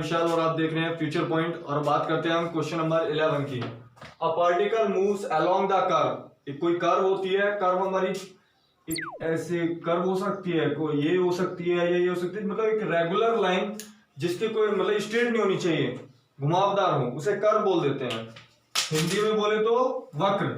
विशाल और आप देख रहे हैं फ्यूचर पॉइंट। और बात करते हैं हम क्वेश्चन नंबर 11 की। A particle moves along the curve. कोई कर्व होती है, कर्व हमारी एक ऐसे कर्व हो सकती है, कोई ये हो सकती है, ये हो सकती है, मतलब एक रेगुलर लाइन जिसके कोई मतलब स्ट्रेट नहीं होनी चाहिए, घुमावदार हो, उसे कर्व बोल देते हैं। हिंदी में बोले तो वक्र।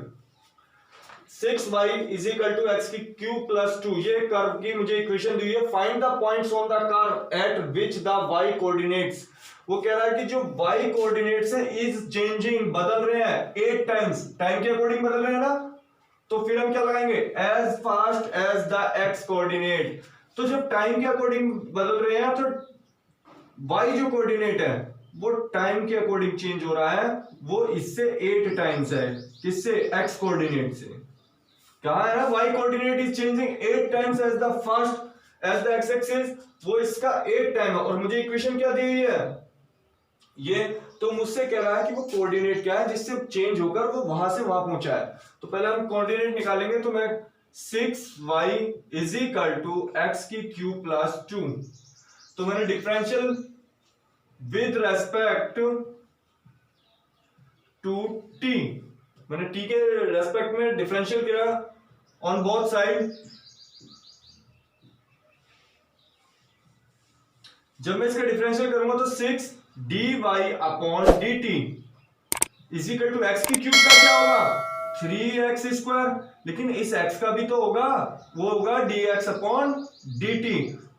6y is equal to x की क्यूब प्लस 2, ये कर्व की मुझे इक्वेशन दी है। Find the points on the curve at which the y coordinates. वो कह रहा है कि जो y कोऑर्डिनेट्स है इज चेंजिंग, बदल रहे हैं 8 टाइम्स, टाइम के अकॉर्डिंग बदल रहे हैं ना। तो फिर हम क्या लगाएंगे, as fast as the x coordinate. तो जब टाइम के अकॉर्डिंग बदल रहे हैं तो y जो कोऑर्डिनेट है वो टाइम के अकॉर्डिंग चेंज हो रहा है, वो इससे 8 टाइम्स है। किससे? x कोऑर्डिनेट से। कहा है ना, y coordinate is changing 8 times as the first as the x axis, वो इसका 8 टाइम है। और मुझे इक्वेशन क्या दी हुई है ये, तो मुझसे कह रहा है कि वो कोऑर्डिनेट क्या है जिससे चेंज होकर वो वहां से वहां पहुंचा है। तो पहले हम कोऑर्डिनेट निकालेंगे। तो मैं 6y is equal to x की क्यूब प्लस 2, तो मैंने differential with respect to t, मैंने t के रेस्पेक्ट में डिफरेंशियल किया ऑन बोथ साइड। जब मैं इसका डिफरेंशियल करूंगा तो 6 dy upon dt is equal to x की क्यूब का क्या होगा 3x स्क्वायर, लेकिन इस x का भी तो होगा, वो होगा dx अपॉन dt,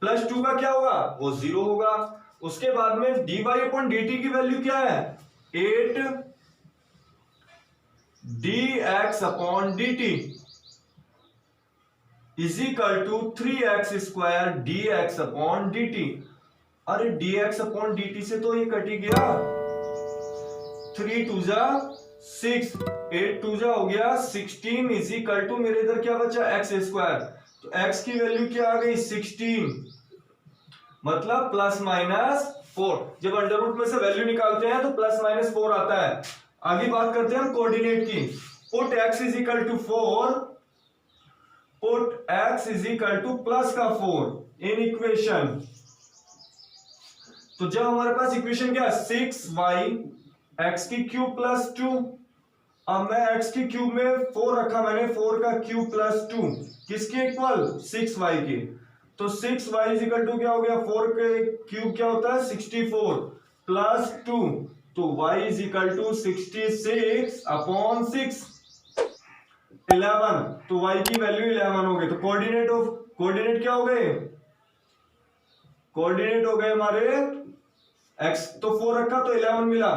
प्लस 2 का क्या होगा, वो 0 होगा। उसके बाद में dy अपॉन dt की वैल्यू क्या है 8 dx upon dt is equal to 3x square dx upon dt। अरे dx अपॉन dt से तो ये कट ही गया, 3 2 जा 6, 8 2 जा हो गया 16 इज इक्वल टू मेरे इधर क्या बचा x स्क्वायर। तो x की वैल्यू क्या आ गई 16, मतलब प्लस माइनस 4। जब अंडर रूट में से वैल्यू निकालते हैं तो प्लस माइनस 4 आता है। आगे बात करते हैं हम कोऑर्डिनेट की। Put x is equal to 4, put x is equal to plus का 4 इन इक्वेशन। तो जब हमारे पास इक्वेशन क्या 6y x की क्यूब प्लस 2, अब मैं x की क्यूब में 4 रखा मैंने, 4 का क्यूब प्लस 2 किसके इक्वल 6y के। तो 6y इज इक्वल टू क्या हो गया 4 के क्यूब क्या होता है 64 प्लस 2, तो y is equal to 66 upon 6 11, तो y की वैल्यू 11 हो गई। तो कोऑर्डिनेट क्या हो गए, कोऑर्डिनेट हो गए हमारे x, तो 4 रखा तो 11 मिला।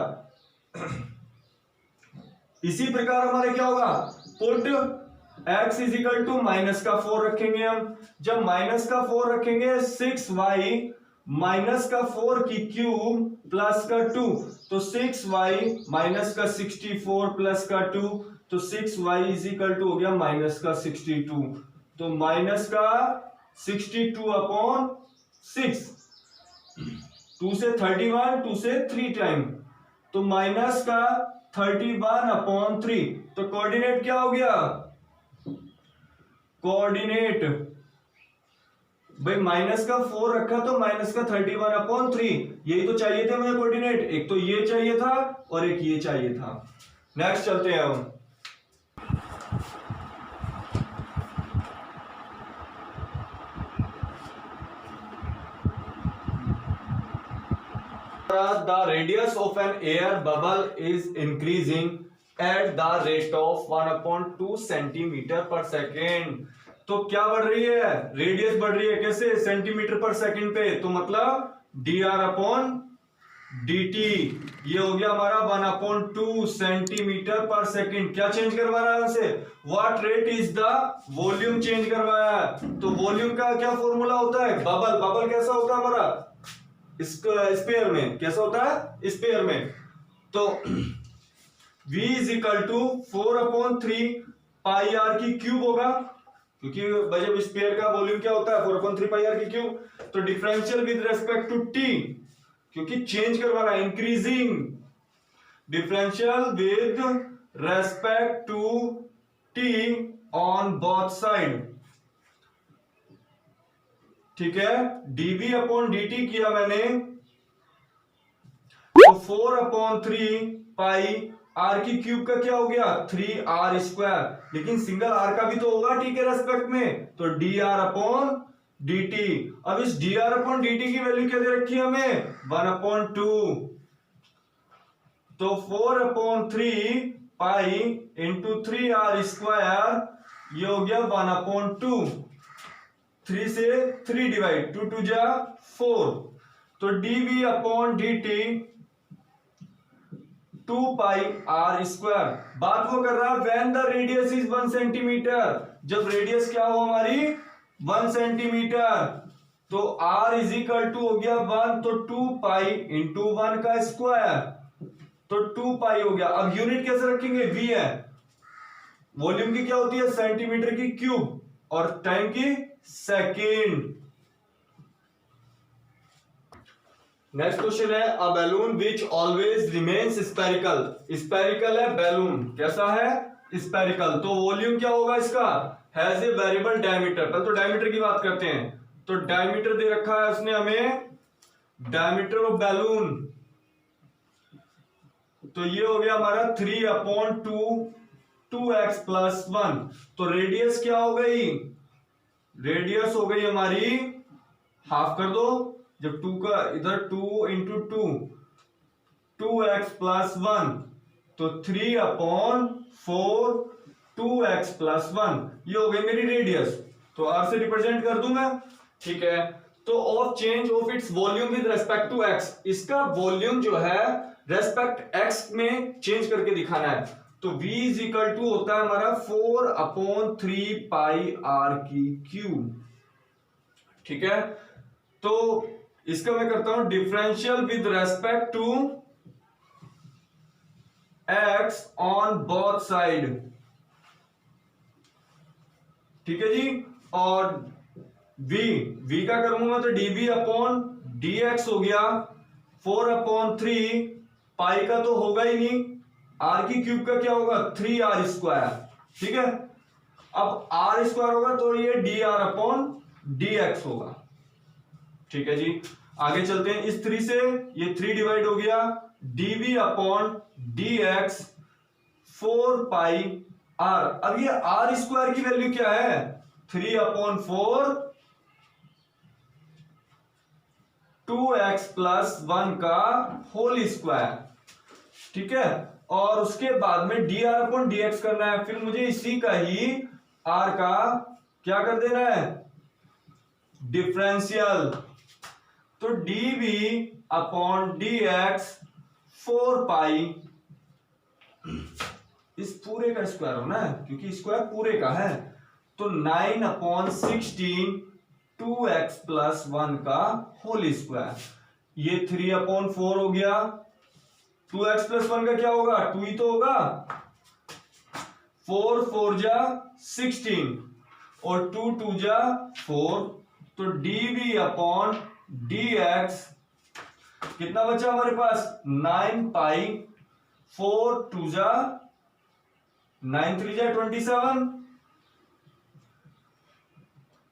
इसी प्रकार हमारे क्या होगा, put x is equal to minus का 4 रखेंगे हम। जब माइनस का 4 रखेंगे 6y माइनस का 4 की क्यूब प्लस का 2, तो 6y माइनस का 64 प्लस का 2, तो 6y इज इक्वल टू हो गया माइनस का 62, तो माइनस का 62 अपॉन 6, 2 से 31, 2 से 3 टाइम, तो माइनस का 31 अपॉन 3। तो कोऑर्डिनेट क्या हो गया, कोऑर्डिनेट भाई माइनस का 4 रखा तो माइनस का 31 अपॉन 3, यही तो चाहिए थे मुझे कोऑर्डिनेट। एक तो ये चाहिए था और एक ये चाहिए था। नेक्स्ट चलते हैं हम। The radius of an air bubble is increasing at the rate of 1/2 centimetre पर सेकेंड। तो क्या बढ़ रही है, रेडियस बढ़ रही है, कैसे सेंटीमीटर पर सेकेंड पे, तो मतलब dr अपॉन dt, ये हो गया हमारा 1/2 सेंटीमीटर पर सेकेंड। क्या चेंज करवा रहा है हमसे, what rate is the volume change करवाया है। तो वॉल्यूम का क्या फॉर्मूला होता है, बबल। बबल कैसा होता है हमारा, स्पेयर में कैसा होता है, स्पेयर में। तो v is equal to 4/3 pi r की क्यूब होगा, क्योंकि जब स्पेयर का वॉल्यूम क्या होता है 4/3 पाई आर की क्यूब। तो differential with respect to t, क्योंकि चेंज करवाना है, increasing, differential with respect to t on both side, ठीक है। dv अपॉन dt किया मैंने तो 4/3 पाई आर की क्यूब का क्या हो गया 3r², लेकिन सिंगल आर का भी तो होगा टी के रेस्पेक्ट में, तो dr/dt। अब इस dr/dt की वैल्यू क्या दे रखी है हमें 1/2, तो 4/3 पाई इंटू 3r², ये हो गया 1/2, 3 से 3 डिवाइड, 2 2 जा 4, तो dv/dt 2 पाई r²। बात वो कर रहा है when the radius is 1 centimetre, जब रेडियस क्या हो हमारी 1 सेंटीमीटर, तो r इज इक्वल टू हो गया 1, तो 2 पाई इंटू 1 का स्क्वायर, तो 2 पाई हो गया। अब यूनिट कैसे रखेंगे, v है, वॉल्यूम की क्या होती है सेंटीमीटर की क्यूब, और टाइम की सेकेंड। नेक्स्ट क्वेश्चन है a balloon which always remains spherical. Spherical है बैलून, कैसा है स्पेरिकल, तो वॉल्यूम क्या होगा इसका हैज ए वेरिएबल डायमीटर। पहले तो डायमीटर की बात करते हैं, तो डायमीटर दे रखा है उसने हमें, डायमीटर ऑफ बैलून, तो ये हो गया हमारा 3/2 2x + 1, तो रेडियस क्या हो गई, रेडियस हो गई हमारी, हाफ कर दो, जब 2 का इधर 2 × 2 2x + 1, तो 3/4 2x + 1, ये हो गई मेरी रेडियस, तो r से रिप्रेजेंट कर दूं मैं, ठीक है। तो of change of its volume with respect to x, इसका वॉल्यूम जो है रेस्पेक्ट x में चेंज करके दिखाना है, तो v = होता है हमारा 4/3 पाई r की क्यूब, ठीक है। तो इसका मैं करता हूं differential with respect to x on both side, ठीक है जी। और v का करूंगा तो dv/dx हो गया 4/3 पाई का तो होगा ही नहीं, r की क्यूब का क्या होगा 3r², ठीक है। अब r² होगा तो ये dr/dx होगा, ठीक है जी। आगे चलते हैं, इस 3 से ये 3 डिवाइड हो गया, dv/dx 4 पाई r। अब ये r² की वैल्यू क्या है 3/4 2x + 1 का होल स्क्वायर, ठीक है। और उसके बाद में dr/dx करना है, फिर मुझे इसी का ही r का क्या कर देना है डिफरेंशियल, तो dv/dx 4 पाई, इस पूरे का स्क्वायर होना है क्योंकि स्क्वायर पूरे का है, तो 9/16 2x + 1 का होल स्क्वायर, ये 3/4 हो गया, 2x + 1 का क्या होगा 2 ही तो होगा, 4 4 जा 16 और 2 2 जा 4, तो dv/dx कितना बचा हमारे पास 9 पाई, 4 2 जा 9 3 जा 27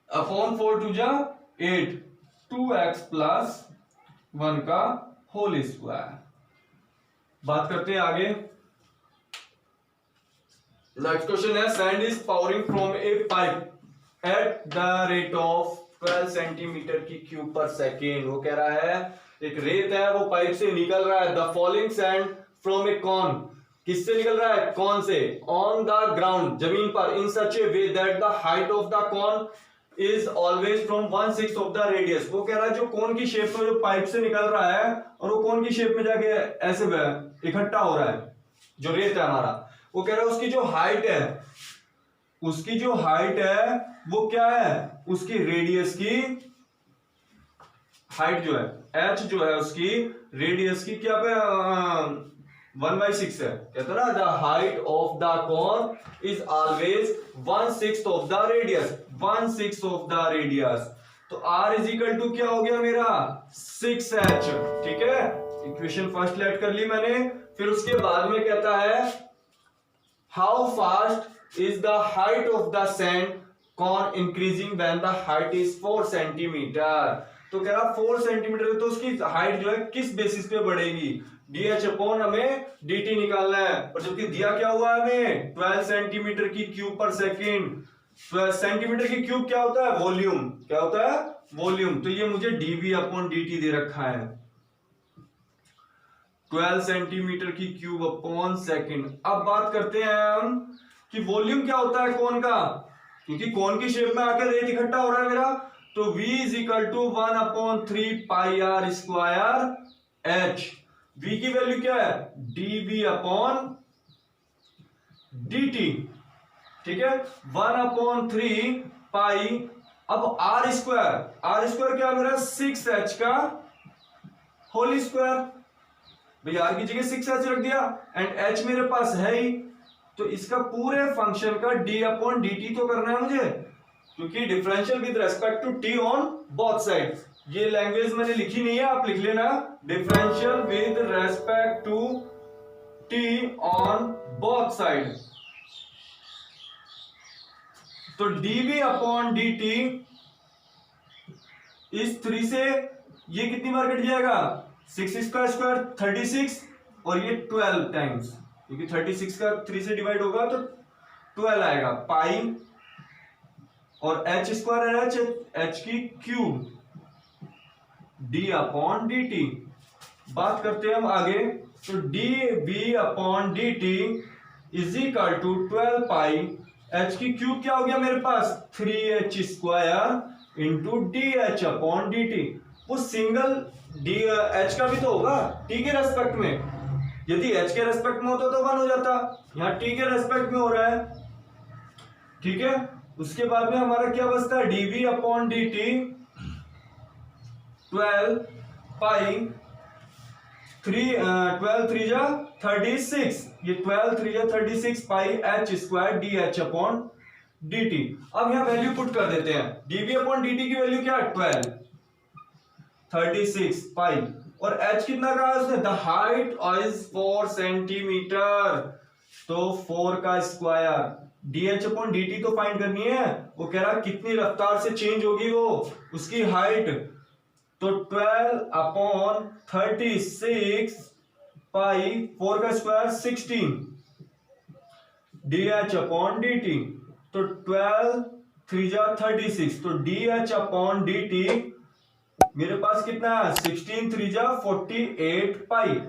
अपॉन 4 2 जा 8, 2x + 1 का होल स्क्वायर। बात करते हैं आगे, नेक्स्ट क्वेश्चन है sand is powering from A pipe at the rate of 12 centimetre की क्यूब पर सेकेंड। वो कह रहा है एक रेत है वो पाइप से निकल रहा है, the falling sand from a cone, किससे निकल रहा है कॉन से, ऑन द ग्राउंड जमीन पर, in such a way that the height of the cone is always from 1/6 of the radius. वो कह रहा है जो कोन की शेप में जो पाइप से निकल रहा है और वो कोन की शेप में जाके ऐसे इकट्ठा हो रहा है, जो रेत है हमारा, वो कह रहा है उसकी जो हाइट है, उसकी जो हाइट है वो क्या है, उसकी रेडियस की हाइट जो है h जो है उसकी रेडियस की क्या पे 1/6 है, कहते ना the height of the cone is always 1/6 of the radius, 1/6 of the radius, तो r = क्या हो गया मेरा 6h, ठीक है। इक्वेशन फर्स्ट लेट कर ली मैंने, फिर उसके बाद में कहता है how fast is the height of the sand cone increasing when the height is 4 centimetre. तो कह रहा 4 सेंटीमीटर, तो उसकी हाइट जो है किस बेसिस पे बढ़ेगी, डी एच अपॉन हमें डी टी निकालना है, और जबकि दिया क्या हुआ है हमें 12 सेंटीमीटर की क्यूब पर सेकेंड। 12 सेंटीमीटर की क्यूब क्या होता है? वॉल्यूम। क्या होता है? वॉल्यूम। तो ये मुझे डीवी अपॉन डी टी दे रखा है, 12 सेंटीमीटर की क्यूब अपॉन सेकेंड। अब बात करते हैं हम कि वॉल्यूम क्या होता है कौन का, क्योंकि कौन की शेप में आकर रेत इकट्ठा हो रहा है मेरा, तो V is equal to 1/3 pi r square h. V की वैल्यू क्या है? dV अपॉन dt, ठीक है, 1/3 पाई। अब आर स्क्वायर क्या है मेरा? 6h का होल स्क्वायर। भाई आर की जगह 6h रख दिया, एंड h मेरे पास है ही, तो इसका पूरे फंक्शन का d अपॉन डी टी तो करना है मुझे, क्योंकि differential with respect to t on both sides. ये लैंग्वेज मैंने लिखी नहीं है, आप लिख लेना, differential with respect to t on both side. तो dv अपॉन dt इस 3 से ये कितनी बार कट जाएगा? 6 का स्क्वायर 36, और ये 12 टाइम्स, क्योंकि 36 का 3 से डिवाइड होगा तो 12 आएगा पाई, और h स्क्वायर है h की cube, d upon d t. बात करते हैं हम आगे, तो dv upon d t is equal to 12 pi, h की क्यूब क्या हो गया मेरे पास? 3h square into d h upon d t. वो सिंगल डी एच का भी तो होगा t के रेस्पेक्ट में, यदि h के रेस्पेक्ट में होता तो 1 हो जाता, यहाँ t के रेस्पेक्ट में हो रहा है, ठीक है। उसके बाद में हमारा क्या बचता है? dv अपॉन डी टी 12 पाई 12 3 जा 36, ये 12 3 जा 36 पाई h square D h upon d T. अब यहाँ वैल्यू पुट कर देते हैं, dv अपॉन डी टी की वैल्यू क्या है? 12 36 पाई, और h कितना कहा है उसने? द हाइट इज 4 सेंटीमीटर, तो 4 का स्क्वायर, dh अपॉन dt तो फाइंड करनी है, वो कह रहा कितनी रफ्तार से चेंज होगी वो उसकी हाइट, तो 12 अपॉन 36 पाई 4 का स्क्वायर 16 dh अपॉन dt, तो 12 3 जा 36, तो dh अपॉन dt मेरे पास कितना है? 16 3 जा 48 पाई।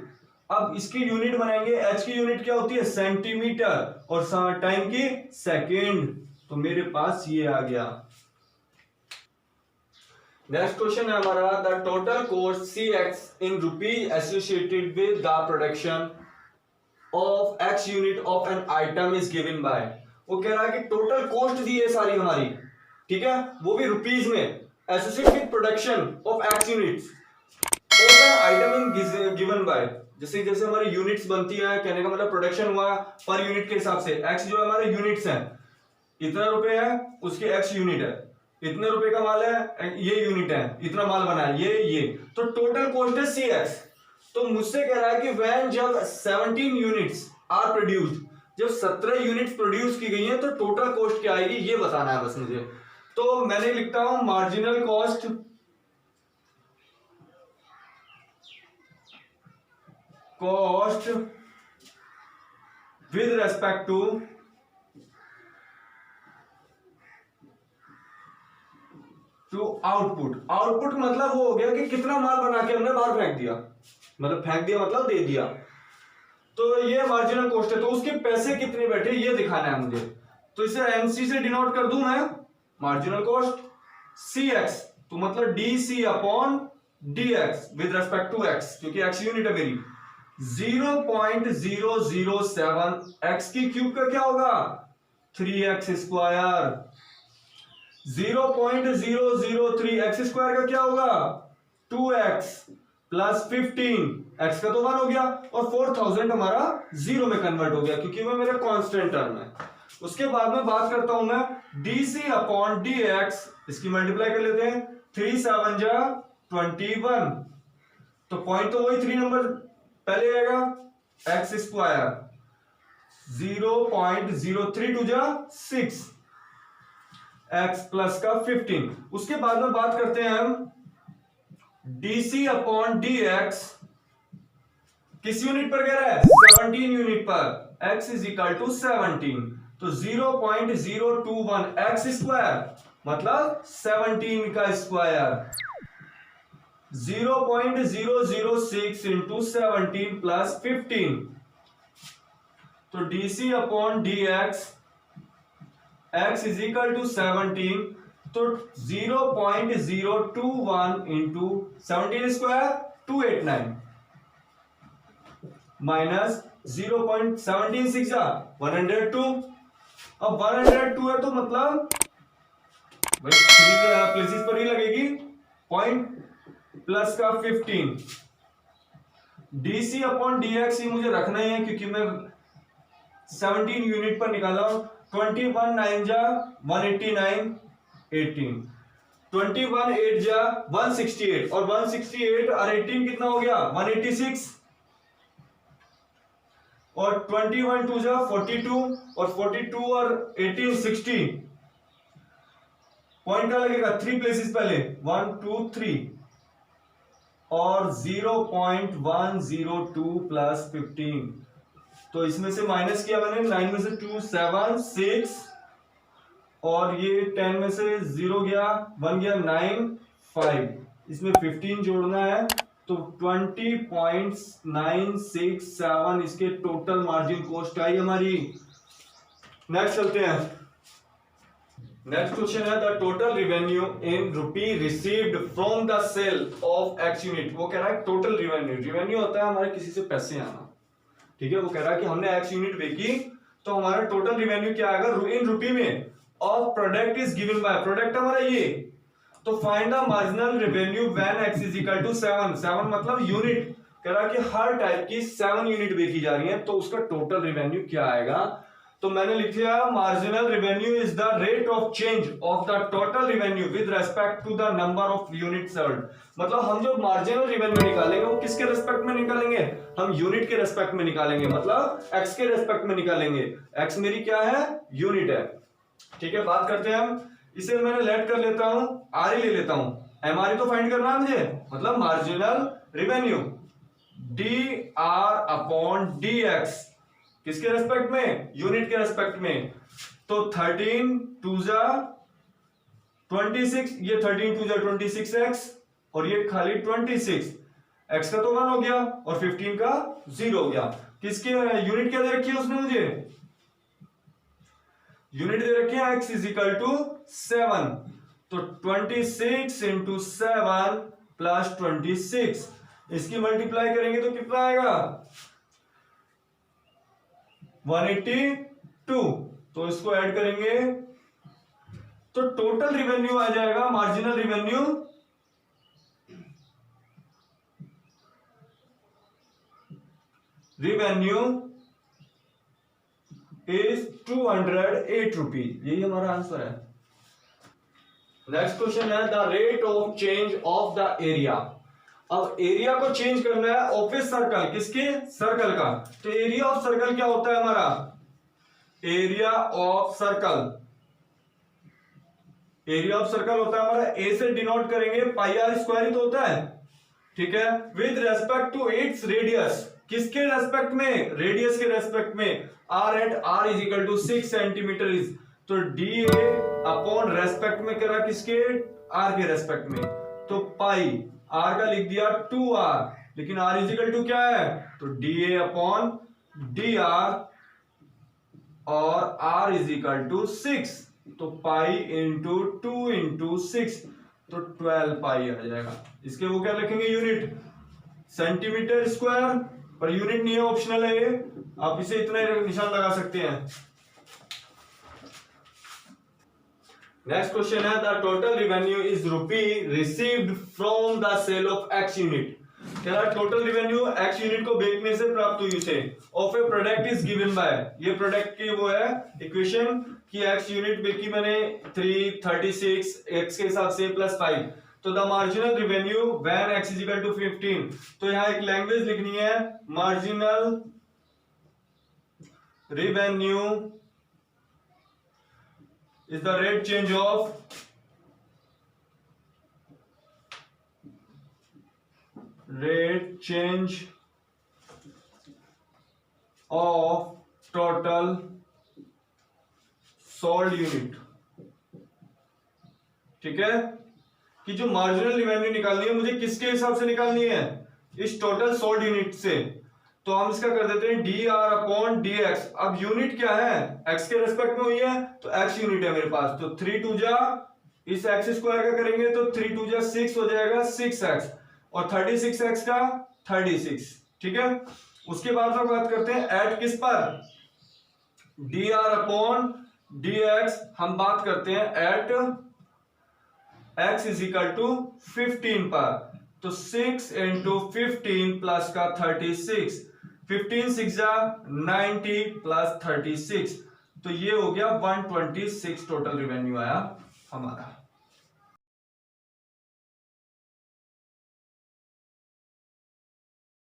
अब इसकी यूनिट बनाएंगे, h की यूनिट क्या होती है? सेंटीमीटर, और टाइम की सेकंड, तो मेरे पास ये आ गया। नेक्स्ट क्वेश्चन है हमारा, the total cost cx in rupee associated with the production of x unit of an item is given bye. वो कह रहा है कि टोटल कॉस्ट दी है सारी हमारी, ठीक है, वो भी रुपीज में, associated with production of x units of an item in given by. जैसे जैसे हमारी यूनिट्स बनती है, कहने का मतलब प्रोडक्शन हुआ पर यूनिट के हिसाब से, x जो हमारे यूनिट्स हैं, इतना रुपए है उसके x यूनिट है, इतने रुपए का माल है, ये यूनिट है, इतना माल बना है, ये तो टोटल कॉस्ट है cx। तो मुझसे कह रहा है कि व्हेन जब 17 यूनिट्स आर प्रोड्यूस्ड, जब 17 यूनिट्स प्रोड्यूस की गई हैं, तो टोटल कॉस्ट क्या आएगी ये बताना है बस मुझे। तो मैंने लिखता हूं marginal cost with respect to output मतलब वो हो गया कि कितना माल बना के हमने बाहर फेंक दिया, मतलब फेंक दिया मतलब दे दिया, तो ये मार्जिनल कॉस्ट है। तो उसके पैसे कितने बैठे ये दिखाना है मुझे, तो इसे एमसी से डिनोट कर दूं मैं, मार्जिनल कॉस्ट cx, तो मतलब dc upon dx with respect to x, क्योंकि x यूनिट है मेरी। 0.007 x की क्यूब का क्या होगा? 3x square. 0.003 x स्क्वायर का क्या होगा? 2x प्लस 15, x का तो 1 हो गया, और 4000 हमारा 0 में कन्वर्ट हो गया, क्योंकि वो मेरा कांस्टेंट टर्म है। उसके बाद में बात करता हूं मैं dc अपॉन dx, इसकी मल्टीप्लाई कर लेते हैं, 3 7 जा 21, तो पॉइंट तो वही 3 नंबर पहले आएगा, x स्क्वायर 0.032 जा 6, x प्लस का 15। उसके बाद में बात करते हैं हम dc अपॉन dx किस यूनिट पर कह रहा है? 17 यूनिट पर। x इज इक्वल टू 17, तो 0.021 एक्स स्क्वायर मतलब 17 का स्क्वायर, 0.006 इंटू 17 प्लस 15, तो dc upon dx, x is equal to 17, तो 0.021 इंटू 17 स्क्वायर 289 माइनस 0.176 102। अब 102 है तो मतलब भाई 3 प्लेसेस पर ही लगेगी, पॉइंट प्लस का 15, डीसी अपॉन डीएक्स ही मुझे रखना ही है क्योंकि मैं 17 यूनिट पर निकाला हूं। 21 9 जा 189, 18, 21 8 जा 168, और 168 और 18 कितना हो गया? 186, और 21 2 जा 42, और 42 और 18 60, पॉइंट का लगेगा 3 प्लेसेस पहले 1 2 3, और 0.102 प्लस 15, तो इसमें से माइनस किया मैंने, 9 में से 2 7 6, और ये 10 में से 0 गया 1 गया 9 5, इसमें 15 जोड़ना है, तो 20.967 इसके टोटल मार्जिन कॉस्ट आई हमारी। नेक्स्ट चलते हैं। नेक्स्ट क्वेश्चन है the total revenue in rupee received from the sale of x unit. वो कह रहा है टोटल रेवेन्यू, रेवेन्यू होता है हमारे किसी से पैसे आना, ठीक है। वो कह रहा है कि हमने एक्स यूनिट बेची तो हमारा टोटल रेवेन्यू क्या आएगा इन रुपी में, of product is given by, product हमारा ये, तो find the marginal revenue when x is equal to 7, 7 मतलब यूनिट, कह रहा है कि हर टाइप की 7 यूनिट बेची जा रही है तो उसका टोटल रेवेन्यू क्या आएगा। तो मैंने लिख लिया marginal revenue is the rate of change of the total revenue with respect to the number of unit sold. मतलब हम जो मार्जिनल रेवेन्यू निकालेंगे वो किसके रेस्पेक्ट में निकालेंगे? हम यूनिट के रेस्पेक्ट में निकालेंगे, मतलब एक्स के रेस्पेक्ट में निकालेंगे। एक्स मेरी क्या है? यूनिट है, ठीक है। बात करते हैं हम, इसे मैंने लेट कर लेता हूं, आर ही ले लेता हूं, एम आर ही तो फाइंड करना है मुझे, मतलब marginal revenue D r upon d x, किसके रेस्पेक्ट में? यूनिट के रेस्पेक्ट में। तो 13 2 जा 26, ये 13 2 जा 26 एक्स, और ये खाली 26, एक्स का तो 1 हो गया और 15 का 0 हो गया। किसके यूनिट क्या दे रखी है उसने मुझे? यूनिट दे रखी है एक्स इज इक्वल टू 7, तो 26 इंटू 7 प्लस 26, इसकी मल्टीप्लाई करेंगे तो कितना आएगा? 182, तो इसको ऐड करेंगे तो टोटल रेवेन्यू आ जाएगा, मार्जिनल रेवेन्यू इज 208 रुपीज, यही हमारा आंसर है। नेक्स्ट क्वेश्चन है the rate of change of the area. अब एरिया को चेंज करना है ऑफिस सर्कल, किसके? सर्कल का। तो एरिया ऑफ सर्कल क्या होता है हमारा? Area of circle, area of circle होता है हमारा, ए से डिनोट करेंगे, पाई आर स्क्वायर ही तो होता है, ठीक है। With respect to its radius, किसके रेस्पेक्ट में? रेडियस के रेस्पेक्ट में। R at r is equal to 6 centimetre is, तो डी ए अपॉन रेस्पेक्ट में करा किसके? आर के रेस्पेक्ट में, तो पाई आर का लिख दिया 2r, लेकिन r इज इक्वल टू क्या है? तो d a upon D R, और r इज इक्वल टू 6, तो पाई इंटू 2 इंटू 6, तो 12 पाई आ जाएगा। इसके वो क्या लिखेंगे? Unit, centimetre square, per unit नहीं है, ऑप्शनल है ये, आप इसे इतना ही निशान लगा सकते हैं। नेक्स्ट क्वेश्चन है the total revenue is rupee received from the sale of x unit. कह रहा टोटल रेवेन्यू एक्स यूनिट को बेचने से प्राप्त हुई उसे, of A product is given bye, ये प्रोडक्ट की वो है इक्वेशन कि एक्स यूनिट बेची मैंने 336 एक्स के हिसाब से प्लस 5, तो the marginal revenue when x is equal to 15, तो यहां एक लैंग्वेज लिखनी है, marginal revenue is the rate change of total sold unit. ठीक है, कि जो मार्जिनल रिवेन्यू निकालनी है मुझे किसके हिसाब से निकालनी है, इस टोटल सोल्ड यूनिट से। तो हम इसका कर देते हैं D r upon d x. अब यूनिट क्या है, एक्स के रेस्पेक्ट में हुई है तो एक्स यूनिट है मेरे पास, तो 3 2 जा इस एक्स स्क्वायर का करेंगे तो 3 2 जा 6 हो जाएगा 6x, और 36x का 36। ठीक है, उसके बाद हम बात करते हैं एट किस पर, d r upon d x. हम बात करते हैं at x is equal to 15 पर, तो 6 इंटू 15 प्लस का 36, 15 6 जा 90 प्लस 36, तो ये हो गया 126 टोटल रिवेन्यू आया हमारा।